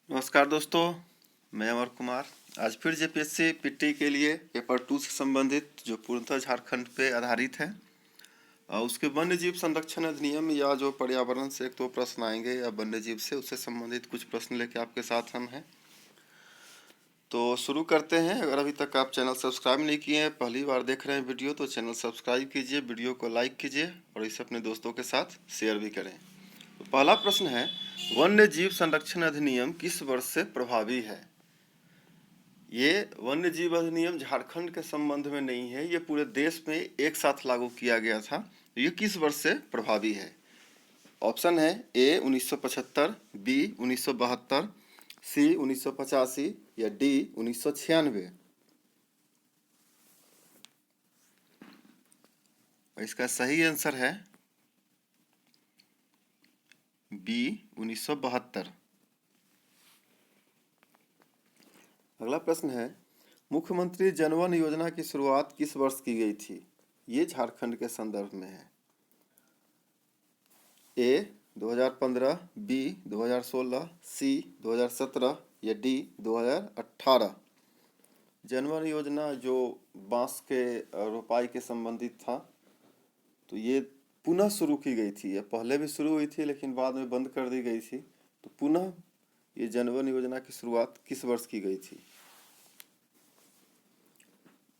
नमस्कार दोस्तों, मैं अमर कुमार। आज फिर जेपीएससी पीटी के लिए पेपर 2 से संबंधित जो पूर्णतः झारखंड पे आधारित है उसके वन्य जीव संरक्षण अधिनियम या जो पर्यावरण से एक दो प्रश्न आएंगे या वन्य जीव से उससे संबंधित कुछ प्रश्न लेके आपके साथ हम हैं। तो शुरू करते हैं। अगर अभी तक आप चैनल सब्सक्राइब नहीं किए हैं, पहली बार देख रहे हैं वीडियो, तो चैनल सब्सक्राइब कीजिए, वीडियो को लाइक कीजिए और इसे अपने दोस्तों के साथ शेयर भी करें। तो पहला प्रश्न है, वन्य जीव संरक्षण अधिनियम किस वर्ष से प्रभावी है? ये वन्य जीव अधिनियम झारखंड के संबंध में नहीं है, ये पूरे देश में एक साथ लागू किया गया था। ये किस वर्ष से प्रभावी है? ऑप्शन है ए 1975, बी 1972, सी 1985 या डी 1996। इसका सही आंसर है बी 1972। अगला प्रश्न है, मुख्यमंत्री जनवन योजना की शुरुआत किस वर्ष की गई थी? ये झारखंड के संदर्भ में है। ए 2015, बी 2016, सी 2017 या डी 2018। जनवन योजना जो बांस के रोपाई के संबंधित था, तो ये पुनः शुरू की गई थी। ये पहले भी शुरू हुई थी लेकिन बाद में बंद कर दी गई थी। तो पुनः ये जनवन योजना की शुरुआत किस वर्ष की गई थी?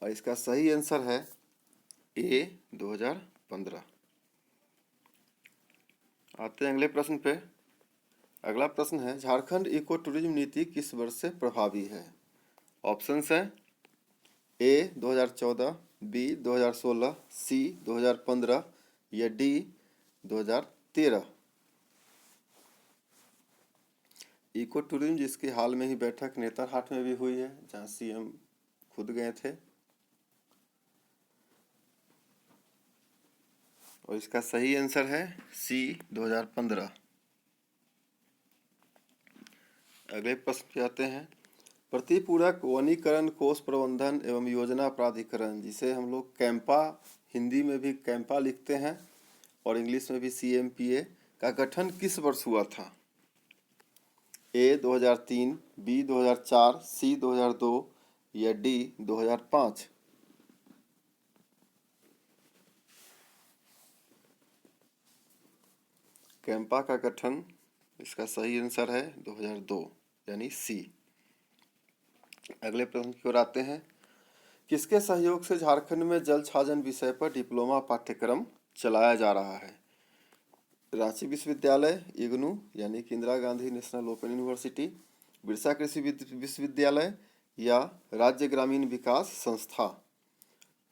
और इसका सही आंसर है ए 2015। आते हैं अगले प्रश्न पे। अगला प्रश्न है, झारखंड इको टूरिज्म नीति किस वर्ष से प्रभावी है? ऑप्शंस हैं ए 2014, बी 2016, सी 2015 या डी 2013। इको टूरिज्म जिसकी हाल में ही बैठक नेतरहाट में भी हुई है, जहां सीएम खुद गए थे, और इसका सही आंसर है सी 2015। अगले प्रश्न पे आते हैं, प्रतिपूरक वनीकरण कोष प्रबंधन एवं योजना प्राधिकरण, जिसे हम लोग कैंपा, हिंदी में भी कैंपा लिखते हैं और इंग्लिश में भी CMPA, का गठन किस वर्ष हुआ था? ए 2003, बी 2004, सी 2002 या डी 2005। कैंपा का गठन, इसका सही आंसर है 2002 यानी सी। अगले प्रश्न की ओर आते हैं, किसके सहयोग से झारखंड में जल छाजन विषय पर डिप्लोमा पाठ्यक्रम चलाया जा रहा है? रांची विश्वविद्यालय, इग्नू यानी कि Indira Gandhi national open university, Birsa कृषि विश्वविद्यालय या राज्य ग्रामीण विकास संस्था।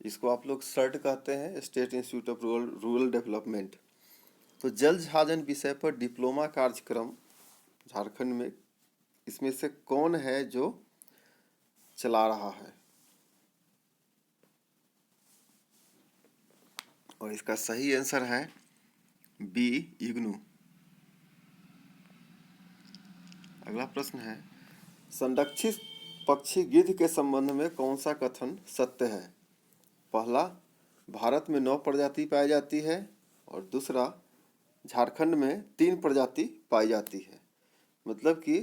इसको आप लोग सर्ट कहते हैं, state institute of rural development. तो जल छाजन विषय पर डिप्लोमा कार्यक्रम झारखंड में इसमें से कौन है जो चला रहा है? और इसका सही आंसर है बी इग्नू। अगला प्रश्न है, संरक्षित पक्षी गिद्ध के संबंध में कौन सा कथन सत्य है? पहला, भारत में 9 प्रजाति पाई जाती है, और दूसरा, झारखंड में 3 प्रजाति पाई जाती है। मतलब कि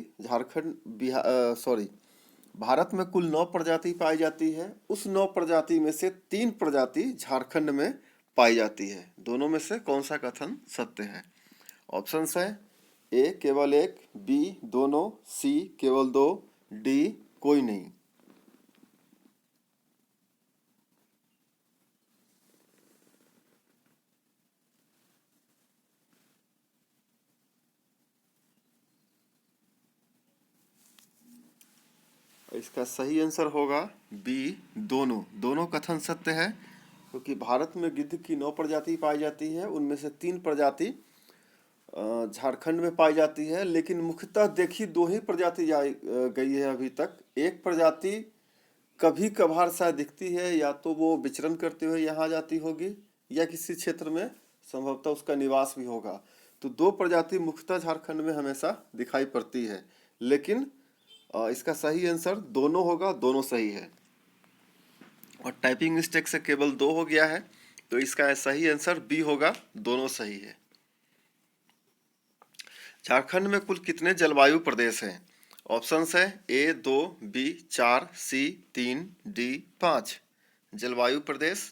भारत में कुल 9 प्रजाति पाई जाती है, उस 9 प्रजाति में से 3 प्रजाति झारखंड में पाई जाती है। दोनों में से कौन सा कथन सत्य है? ऑप्शंस है ए केवल 1, बी दोनों, सी केवल 2, डी कोई नहीं। इसका सही आंसर होगा बी दोनों। दोनों कथन सत्य है, क्योंकि भारत में गिद्ध की 9 प्रजाति पाई जाती है, उनमें से 3 प्रजाति झारखंड में पाई जाती है। लेकिन मुख्यतः देखी 2 ही प्रजाति गई है अभी तक। एक प्रजाति कभी कभार शायद दिखती है, या तो वो विचरण करते हुए यहाँ जाती होगी या किसी क्षेत्र में संभवतः उसका निवास भी होगा। तो 2 प्रजाति मुख्यतः झारखंड में हमेशा दिखाई पड़ती है। लेकिन इसका सही आंसर दोनों होगा, दोनों सही है। और टाइपिंग मिस्टेक से केवल 2 हो गया है, तो इसका सही आंसर बी होगा, दोनों सही है। झारखंड में कुल कितने जलवायु प्रदेश हैं? ऑप्शंस है A 2, B 4, C 3, D 5। जलवायु प्रदेश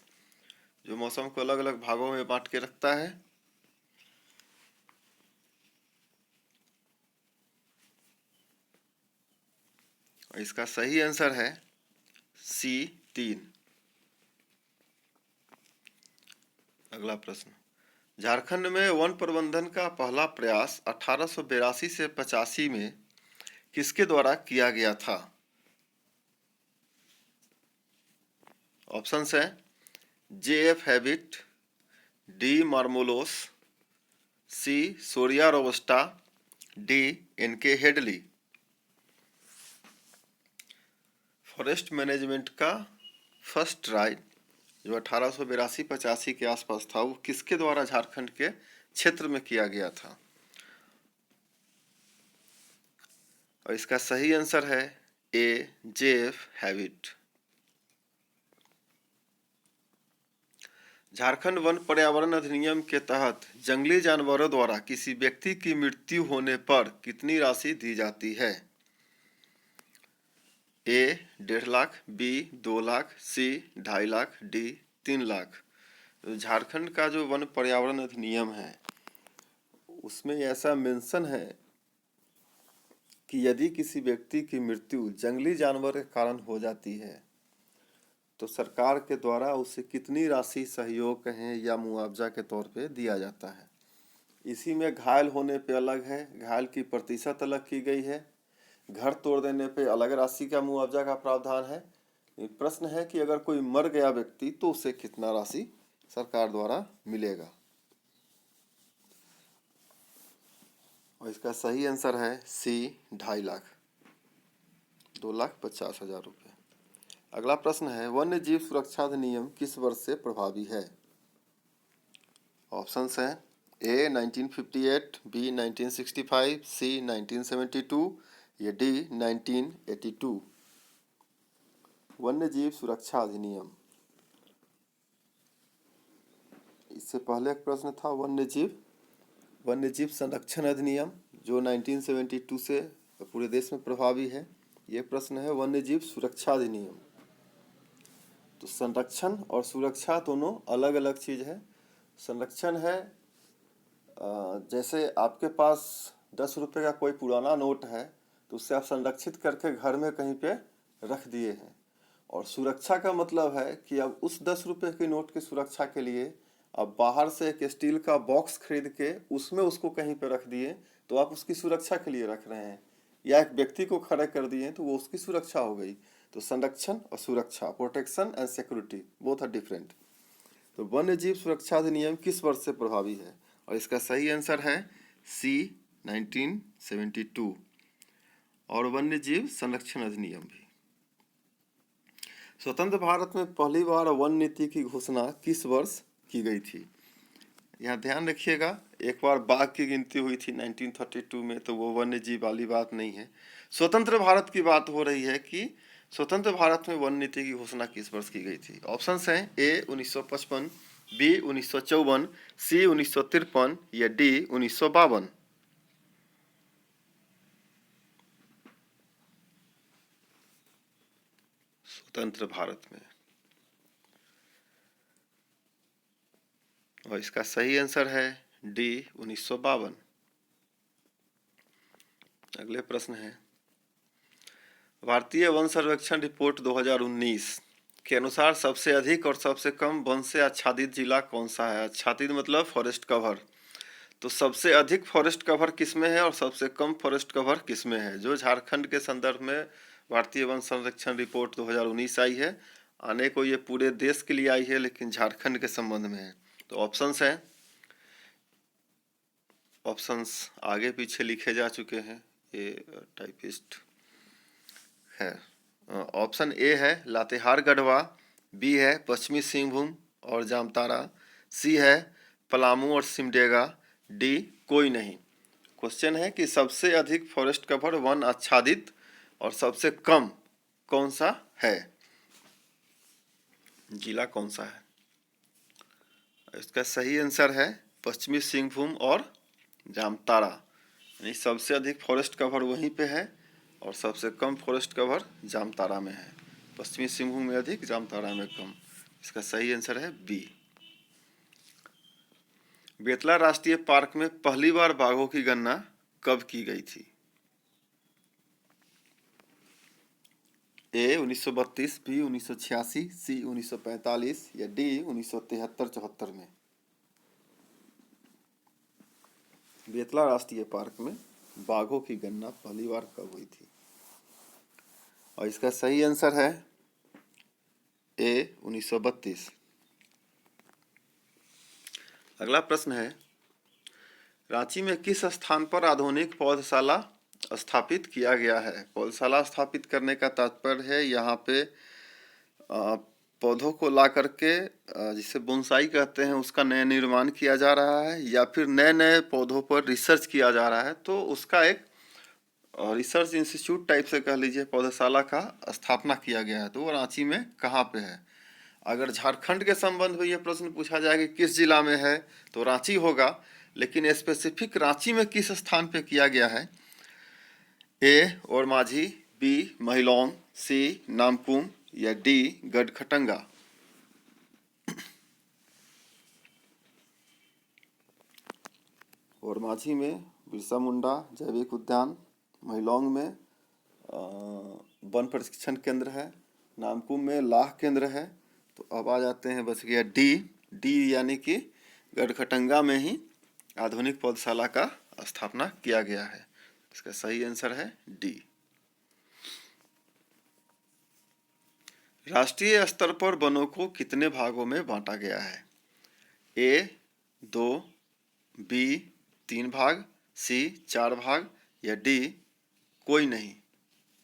जो मौसम को अलग अलग भागों में बांट के रखता है। इसका सही आंसर है C 3। अगला प्रश्न, झारखंड में वन प्रबंधन का पहला प्रयास 1882 से 85 में किसके द्वारा किया गया था? ऑप्शंस है J.F. हैबिट, D मार्मोलोस, C Shorea robusta, D N.K. हेडली। फॉरेस्ट मैनेजमेंट का फर्स्ट राइट जो 1882-85 के आसपास था वो किसके द्वारा झारखंड के क्षेत्र में किया गया था? और इसका सही आंसर है A J.F. Habit. Jharkhand one पर्यावरण अधिनियम के तहत जंगली जानवरों द्वारा किसी व्यक्ति की मृत्यु होने पर कितनी राशि दी जाती है? A 1.5 lakh, B 2 lakh, C 2.5 lakh, D 3 lakh. Jharkhand का जो वन पर्यावरण अधिनियम है उसमें ऐसा मेंशन है कि यदि किसी व्यक्ति की मृत्यु जंगली जानवर के कारण हो जाती है तो सरकार के द्वारा उसे कितनी राशि सहयोग कहें या मुआवजा के तौर पे दिया जाता है। इसी में घायल होने पे अलग है, घायल की प्रतिशत अलग की गई है, घर तोड़ देने पे अलग राशि का मुआवजा का प्रावधान है। प्रश्न है कि अगर कोई मर गया व्यक्ति तो उसे कितना राशि सरकार द्वारा मिलेगा? और इसका सही आंसर है C 2.5 लाख, 2,50,000 रुपये। अगला प्रश्न है वन्य जीव सुरक्षा अधिनियम किस वर्ष से प्रभावी है? ऑप्शंस हैं A 1958, B 1965, C 1972 या D 1982। वन्य जीव सुरक्षा अधिनियम, इससे पहले एक प्रश्न था वन्य जीव संरक्षण अधिनियम जो 1972 से पूरे देश में प्रभावी है। ये प्रश्न है वन्य जीव सुरक्षा अधिनियम। तो संरक्षण और सुरक्षा दोनों अलग अलग चीज़ है। संरक्षण है जैसे आपके पास 10 रुपये का कोई पुराना नोट है तो उससे आप संरक्षित करके घर में कहीं पे रख दिए हैं। और सुरक्षा का मतलब है कि अब उस 10 रुपये के नोट की सुरक्षा के लिए आप बाहर से एक स्टील का बॉक्स खरीद के उसमें उसको कहीं पे रख दिए तो आप उसकी सुरक्षा के लिए रख रहे हैं, या एक व्यक्ति को खड़े कर दिए तो वो उसकी सुरक्षा हो गई। तो संरक्षण और सुरक्षा, protection and security, both are different. तो वन्य जीव सुरक्षा अधिनियम किस वर्ष से प्रभावी है? और इसका सही आंसर है C 1972। और वन्य जीव संरक्षण अधिनियम भी। स्वतंत्र भारत में पहली बार वन नीति की घोषणा किस वर्ष की गई थी? यहाँ ध्यान रखिएगा, एक बार बाघ की गिनती हुई थी 1932 में, तो वो वन्य जीव वाली बात नहीं है। स्वतंत्र भारत की बात हो रही है कि स्वतंत्र भारत में वन नीति की घोषणा किस वर्ष की गई थी। ऑप्शंस हैं A 1955, B 1954, C 1953 या D 1952। स्वतंत्र भारत में, और इसका सही आंसर है D 1952। अगले प्रश्न है भारतीय वन सर्वेक्षण रिपोर्ट 2019 के अनुसार सबसे अधिक और सबसे कम वन से आच्छादित जिला कौन सा है? आच्छादित मतलब फॉरेस्ट कवर। तो सबसे अधिक फॉरेस्ट कवर किसमें है और सबसे कम फॉरेस्ट कवर किसमें है? जो झारखंड के संदर्भ में भारतीय वन संरक्षण रिपोर्ट 2019 आई है, आने को ये पूरे देश के लिए आई है लेकिन झारखंड के संबंध में है। तो ऑप्शंस हैं, ऑप्शंस आगे पीछे लिखे जा चुके हैं, ये टाइपिस्ट है। ऑप्शन ए है लातेहार गढ़वा, बी है पश्चिमी सिंहभूम और जामतारा, सी है पलामू और सिमडेगा, डी कोई नहीं। क्वेश्चन है कि सबसे अधिक फॉरेस्ट कवर वन आच्छादित और सबसे कम कौन सा है, जिला कौन सा है? इसका सही आंसर है पश्चिमी सिंहभूम और जामतारा, यानी सबसे अधिक फॉरेस्ट कवर वहीं पे है और सबसे कम फॉरेस्ट कवर जामताड़ा में है। पश्चिमी सिंहभूम में अधिक, जामताड़ा में कम। इसका सही आंसर है बी। बेतला राष्ट्रीय पार्क में पहली बार बाघों की गणना कब की गई थी? ए 1932, बी 1986, सी 1945 या डी 1973-74 में। बेतला राष्ट्रीय पार्क में बाघों की गणना पहली बार कब हुई थी? और इसका सही आंसर है ए 1932। अगला प्रश्न है, रांची में किस स्थान पर आधुनिक पौधशाला स्थापित किया गया है? पौधशाला स्थापित करने का तात्पर्य है यहाँ पे पौधों को ला करके जिसे बोनसाई कहते हैं उसका नया निर्माण किया जा रहा है, या फिर नए नए पौधों पर रिसर्च किया जा रहा है, तो उसका एक रिसर्च इंस्टीट्यूट टाइप से कह लीजिए पौधशाला का स्थापना किया गया है। तो वो रांची में कहाँ पे है? अगर झारखंड के संबंध में यह प्रश्न पूछा जाए कि किस जिला में है, तो रांची होगा, लेकिन स्पेसिफिक रांची में किस स्थान पे किया गया है? ए और माझी, बी महिलौन, सी नामकुम या डी गढ़खटंगा। और माझी में बिरसा मुंडा जैविक उद्यान, महिलौंग में वन प्रशिक्षण केंद्र है, नामकुम में लाह केंद्र है। तो अब आ जाते हैं, बच गया डी यानी कि गढ़खटंगा में ही आधुनिक पौधशाला का स्थापना किया गया है। इसका सही आंसर है डी। राष्ट्रीय स्तर पर वनों को कितने भागों में बांटा गया है? ए 2, बी 3 भाग, सी 4 भाग या डी कोई नहीं,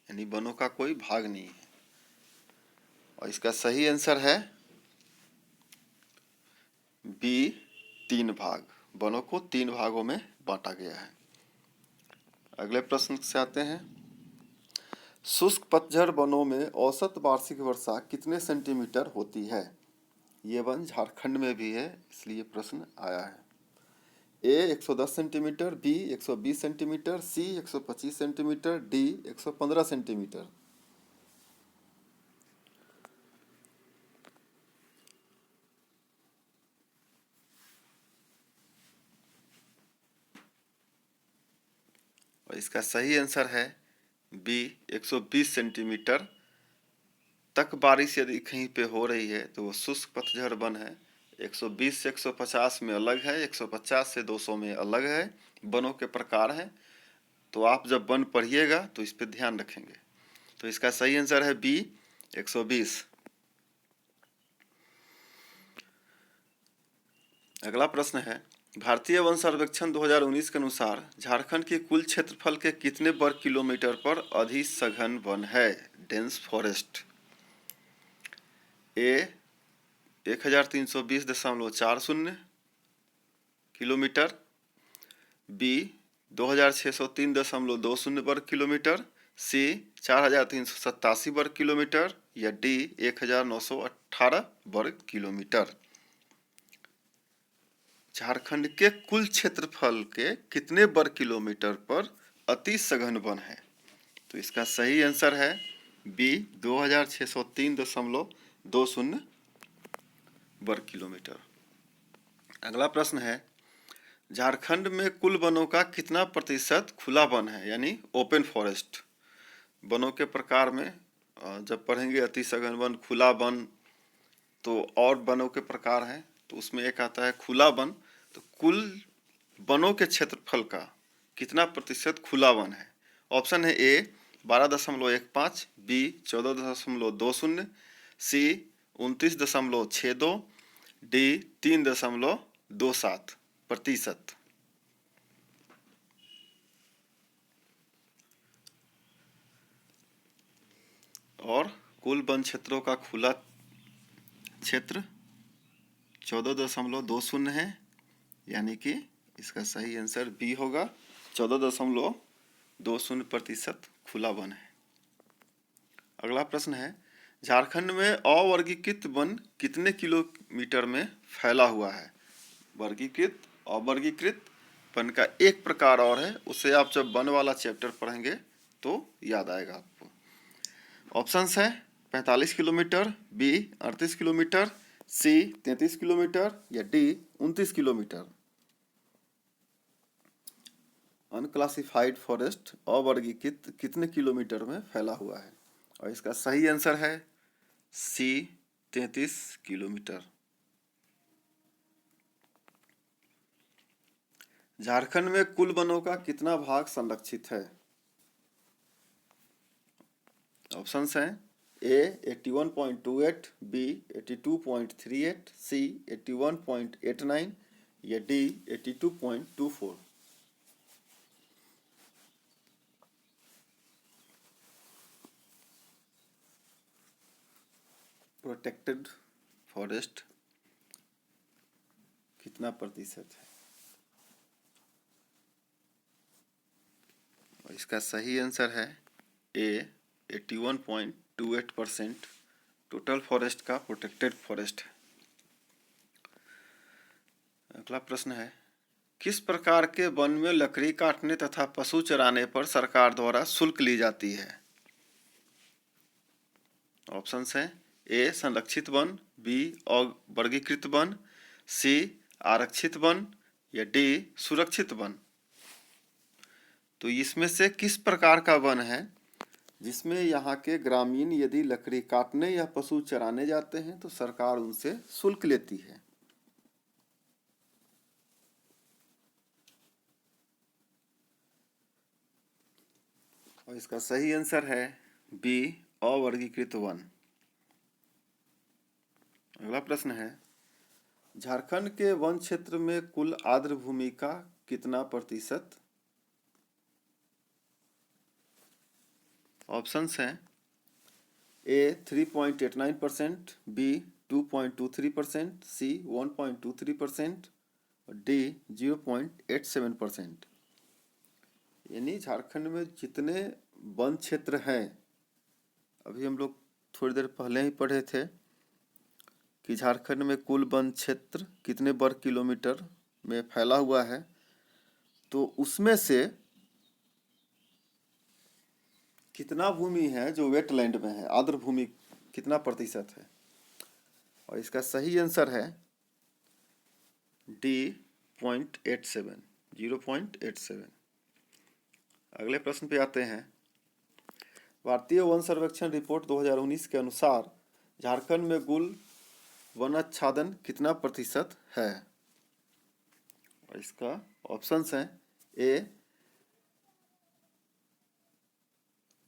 यानी वनों का कोई भाग नहीं है। और इसका सही आंसर है बी 3 भाग। वनों को 3 भागों में बांटा गया है। अगले प्रश्न से आते हैं, शुष्क पतझड़ वनों में औसत वार्षिक वर्षा कितने सेंटीमीटर होती है? ये वन झारखंड में भी है, इसलिए प्रश्न आया है। ए 110 सेंटीमीटर, बी 120 सेंटीमीटर, सी 125 सेंटीमीटर, डी 115 सेंटीमीटर। और इसका सही आंसर है बी 120 सेंटीमीटर तक बारिश यदि कहीं पे हो रही है तो वो शुष्क पतझड़ वन है। 120 से 150 में अलग है, 150 से 200 में अलग है, वनों के प्रकार हैं। तो आप जब वन पढ़िएगा तो इस पे ध्यान रखेंगे। तो इसका सही आंसर है बी 120। अगला प्रश्न है, भारतीय वन सर्वेक्षण 2019 के अनुसार झारखंड के कुल क्षेत्रफल के कितने वर्ग किलोमीटर पर अधिसघन वन है, डेंस फॉरेस्ट? ए 1320.40 किलोमीटर, बी 2603.20 वर्ग किलोमीटर, सी 4387 वर्ग किलोमीटर या डी 1918 वर्ग किलोमीटर। झारखंड के कुल क्षेत्रफल के कितने वर्ग किलोमीटर पर अति सघन वन है? तो इसका सही आंसर है बी 2603.20 वर्ग किलोमीटर। अगला प्रश्न है, झारखंड में कुल वनों का कितना प्रतिशत खुला वन है, यानी ओपन फॉरेस्ट? वनों के प्रकार में जब पढ़ेंगे अति सघन वन, खुला वन, तो और वनों के प्रकार हैं, तो उसमें एक आता है खुला वन। तो कुल वनों के क्षेत्रफल का कितना प्रतिशत खुला वन है? ऑप्शन है ए 12.15, बी 14.20, सी 29.62, डी 3.27 प्रतिशत। और कुल वन क्षेत्रों का खुला क्षेत्र 14.20 है, यानी कि इसका सही आंसर बी होगा, 14.20% खुला वन है। अगला प्रश्न है, झारखंड में अवर्गीकृत वन कितने किलोमीटर में फैला हुआ है? वर्गीकृत, अवर्गीकृत वन का एक प्रकार और है, उसे आप जब वन वाला चैप्टर पढ़ेंगे तो याद आएगा आपको। ऑप्शंस है 45 किलोमीटर, बी 38 किलोमीटर, सी 33 किलोमीटर या डी 29 किलोमीटर। अनक्लासिफाइड फॉरेस्ट अवर्गीकृत कितने किलोमीटर में फैला हुआ है? और इसका सही आंसर है सी 33 किलोमीटर। झारखंड में कुल वनों का कितना भाग संरक्षित है? ऑप्शंस हैं ए 81.28, बी 82.38, सी 81.89 या डी 82.24। प्रोटेक्टेड फॉरेस्ट कितना प्रतिशत है? और इसका सही आंसर है ए 81.28% टोटल फॉरेस्ट का प्रोटेक्टेड फॉरेस्ट है। अगला प्रश्न है किस प्रकार के वन में लकड़ी काटने तथा पशु चराने पर सरकार द्वारा शुल्क ली जाती है? ऑप्शंस हैं ए संरक्षित वन, बी वर्गीकृत वन, सी आरक्षित वन या डी सुरक्षित वन। तो इसमें से किस प्रकार का वन है जिसमें यहाँ के ग्रामीण यदि लकड़ी काटने या पशु चराने जाते हैं तो सरकार उनसे शुल्क लेती है? और इसका सही आंसर है बी अवर्गीकृत वन। अगला प्रश्न है झारखंड के वन क्षेत्र में कुल आर्द्र भूमि का कितना प्रतिशत? ऑप्शंस हैं ए 3.89%, बी 2.23%, सी 1.23% और डी 0.87%। यानी झारखंड में जितने वन क्षेत्र हैं, अभी हम लोग थोड़ी देर पहले ही पढ़े थे कि झारखंड में कुल वन क्षेत्र कितने वर्ग किलोमीटर में फैला हुआ है, तो उसमें से कितना भूमि है जो वेटलैंड में है, आर्द्र भूमि कितना प्रतिशत है? और इसका सही आंसर है डी 0.87। अगले प्रश्न पे आते हैं भारतीय वन सर्वेक्षण रिपोर्ट 2019 के अनुसार झारखंड में कुल वनाच्छादन कितना प्रतिशत है? और इसका ऑप्शंस हैं ए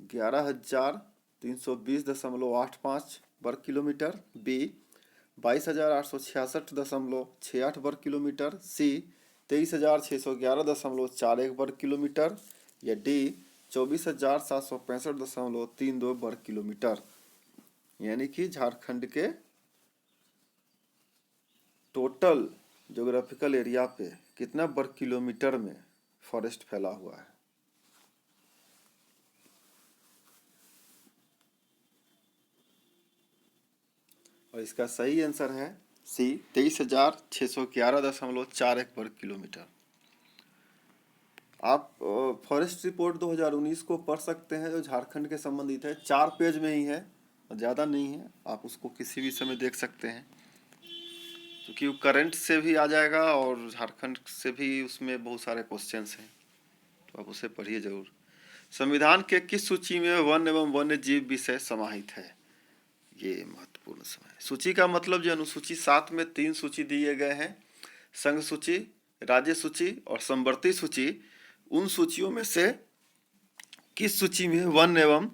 11,320.85 वर्ग किलोमीटर, बी 22,866.68 वर्ग किलोमीटर, सी 23,611.41 वर्ग किलोमीटर या डी 24,765.32 वर्ग किलोमीटर। यानी कि झारखंड के टोटल ज्योग्राफिकल एरिया पे कितना वर्ग किलोमीटर में फॉरेस्ट फैला हुआ है? और इसका सही आंसर है सी 23,611.41 वर्ग किलोमीटर। आप फॉरेस्ट रिपोर्ट 2019 को पढ़ सकते हैं जो झारखंड के संबंधित है, 4 पेज में ही है, ज़्यादा नहीं है, आप उसको किसी भी समय देख सकते हैं क्योंकि वो करंट से भी आ जाएगा और झारखंड से भी उसमें बहुत सारे क्वेश्चंस हैं, तो आप उसे पढ़िए जरूर। संविधान के किस सूची में वन एवं वन्य जीव विषय समाहित है? ये महत्वपूर्ण समय। सूची का मतलब जो अनुसूची 7 में 3 सूची दिए गए हैं, संघ सूची, राज्य सूची और समवर्ती सूची। उन सूचियों में से किस सूची में वन एवं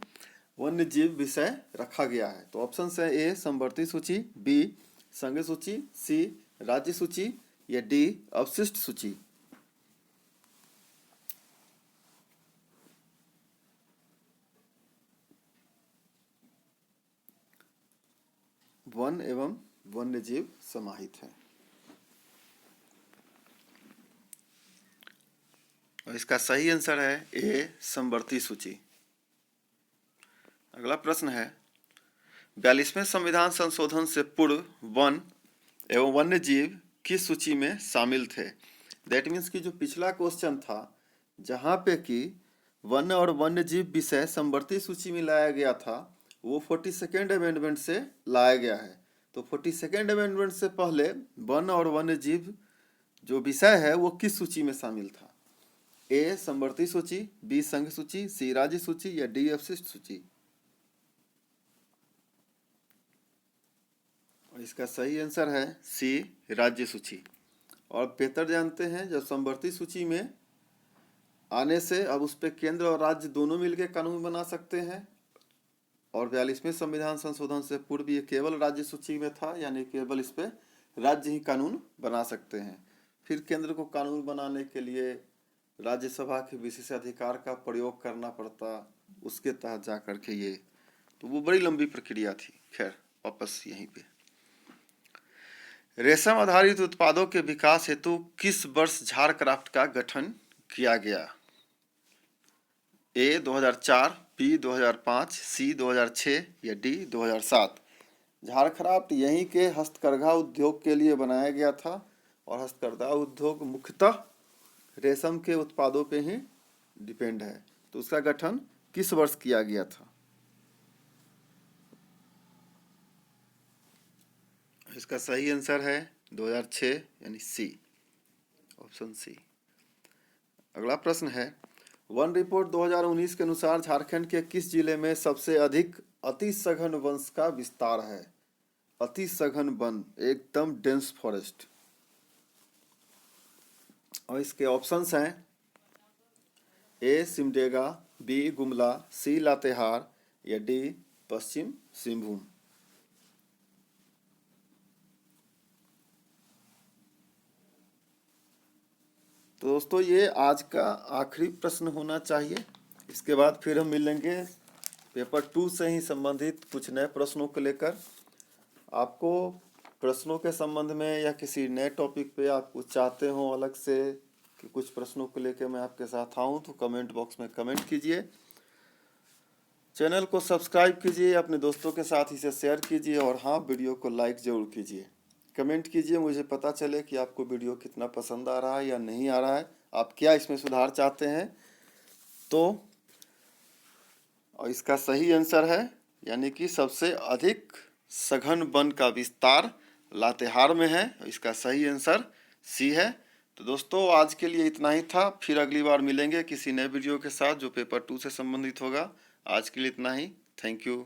वन्य जीव विषय रखा गया है? तो ऑप्शन है ए समवर्ती सूची, बी संघ सूची, सी राज्य सूची या डी अवशिष्ट सूची। वन एवं वन्य जीव समाहित है। और इसका सही आंसर है ए समवर्ती सूची। अगला प्रश्न है 42वें संविधान संशोधन से पूर्व वन एवं वन्य जीव किस सूची में शामिल थे? दैट मीन्स कि जो पिछला क्वेश्चन था जहाँ पे कि वन्य और वन्य जीव विषय समवर्ती सूची में लाया गया था वो 42nd अमेंडमेंट से लाया गया है। तो 42nd अमेंडमेंट से पहले वन्य और वन्य जीव जो विषय है वो किस सूची में शामिल था? ए समवर्ती सूची, बी संघ सूची, सी राज्य सूची या डी अवशिष्ट सूची? और इसका सही आंसर है सी राज्य सूची। और बेहतर जानते हैं जब समवर्ती सूची में आने से अब उस पर केंद्र और राज्य दोनों मिलकर कानून बना सकते हैं। और 42वें संविधान संशोधन से पूर्व ये केवल राज्य सूची में था, यानी केवल इस पे राज्य ही कानून बना सकते हैं। फिर केंद्र को कानून बनाने के लिए राज्यसभा के विशेष अधिकार का प्रयोग करना पड़ता, उसके तहत जा करके ये, तो वो बड़ी लंबी प्रक्रिया थी। खैर वापस यहीं पे, रेशम आधारित उत्पादों के विकास हेतु किस वर्ष झारक्राफ्ट का गठन किया गया? ए 2004, बी 2005, सी 2006 या डी 2007? झारक्राफ्ट यहीं के हस्तकरघा उद्योग के लिए बनाया गया था और हस्तकरघा उद्योग मुख्यतः रेशम के उत्पादों पे ही डिपेंड है। तो उसका गठन किस वर्ष किया गया था? इसका सही आंसर है 2006, यानी सी, ऑप्शन सी। अगला प्रश्न है, वन रिपोर्ट 2019 के अनुसार झारखंड के किस जिले में सबसे अधिक अति सघन वंश का विस्तार है? अति सघन वन, एकदम डेंस फॉरेस्ट। और इसके ऑप्शंस हैं ए सिमडेगा, बी गुमला, सी लातेहार या डी पश्चिम सिंहभूम? तो दोस्तों ये आज का आखिरी प्रश्न होना चाहिए। इसके बाद फिर हम मिलेंगे पेपर 2 से ही संबंधित कुछ नए प्रश्नों को लेकर। आपको प्रश्नों के संबंध में या किसी नए टॉपिक पे आप कुछ चाहते हो अलग से कि कुछ प्रश्नों को लेकर मैं आपके साथ आऊँ, तो कमेंट बॉक्स में कमेंट कीजिए। चैनल को सब्सक्राइब कीजिए, अपने दोस्तों के साथ इसे शेयर कीजिए और हाँ, वीडियो को लाइक ज़रूर कीजिए। कमेंट कीजिए, मुझे पता चले कि आपको वीडियो कितना पसंद आ रहा है या नहीं आ रहा है, आप क्या इसमें सुधार चाहते हैं। तो और इसका सही आंसर है, यानी कि सबसे अधिक सघन वन का विस्तार लातेहार में है। इसका सही आंसर सी है। तो दोस्तों आज के लिए इतना ही था, फिर अगली बार मिलेंगे किसी नए वीडियो के साथ जो पेपर 2 से संबंधित होगा। आज के लिए इतना ही, थैंक यू।